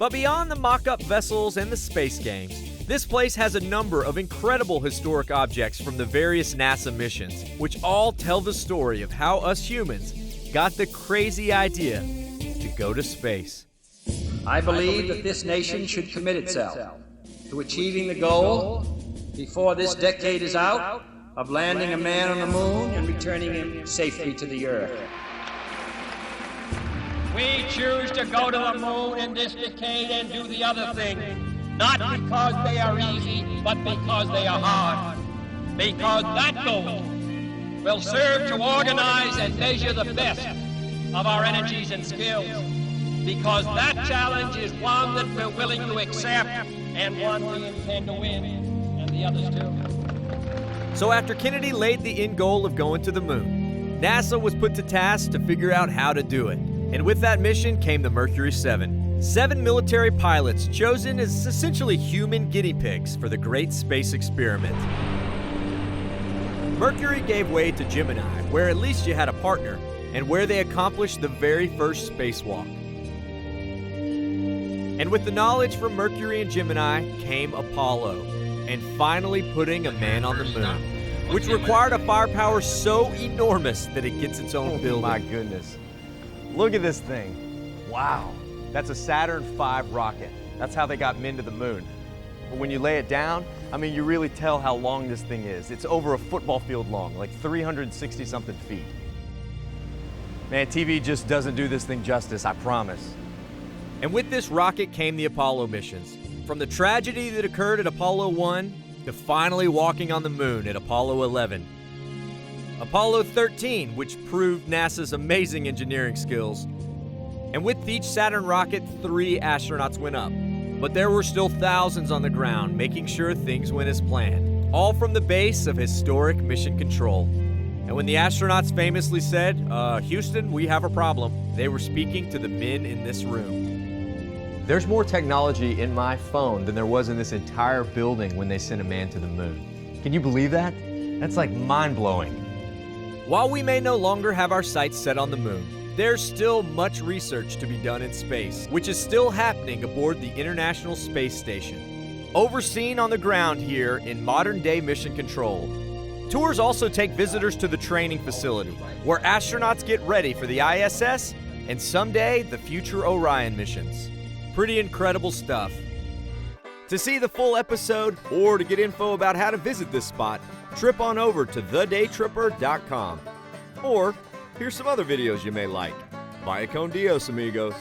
But beyond the mock-up vessels and the space games, this place has a number of incredible historic objects from the various NASA missions, which all tell the story of how us humans got the crazy idea to go to space. I believe that this nation should commit itself to achieving the goal, before this decade is out, of landing a man on the moon and returning him safely to the Earth. We choose to go to the moon in this decade and do the other thing, not because they are easy, but because they are hard. Because that goal will serve to organize and measure the best of our energies and skills. Because that challenge is one that we're willing to accept and one we intend to win, and the others too. So after Kennedy laid the end goal of going to the moon, NASA was put to task to figure out how to do it. And with that mission came the Mercury 7. 7 military pilots chosen as essentially human guinea pigs for the great space experiment. Mercury gave way to Gemini, where at least you had a partner, and where they accomplished the very first spacewalk. And with the knowledge from Mercury and Gemini came Apollo, and finally putting a man on the moon, which required a firepower so enormous that it gets its own building. My goodness. Look at this thing. Wow. That's a Saturn V rocket. That's how they got men to the moon. But when you lay it down, I mean, you really tell how long this thing is. It's over a football field long, like 360-something feet. Man, TV just doesn't do this thing justice, I promise. And with this rocket came the Apollo missions. From the tragedy that occurred at Apollo 1 to finally walking on the moon at Apollo 11. Apollo 13, which proved NASA's amazing engineering skills. And with each Saturn rocket, 3 astronauts went up. But there were still thousands on the ground, making sure things went as planned. All from the base of historic Mission Control. And when the astronauts famously said, Houston, we have a problem, they were speaking to the men in this room. There's more technology in my phone than there was in this entire building when they sent a man to the moon. Can you believe that? That's like mind-blowing. While we may no longer have our sights set on the moon, there's still much research to be done in space, which is still happening aboard the International Space Station, overseen on the ground here in modern-day Mission Control. Tours also take visitors to the training facility, where astronauts get ready for the ISS and someday the future Orion missions. Pretty incredible stuff. To see the full episode or to get info about how to visit this spot, trip on over to thedaytripper.com. Or here's some other videos you may like. Vaya con Dios, amigos.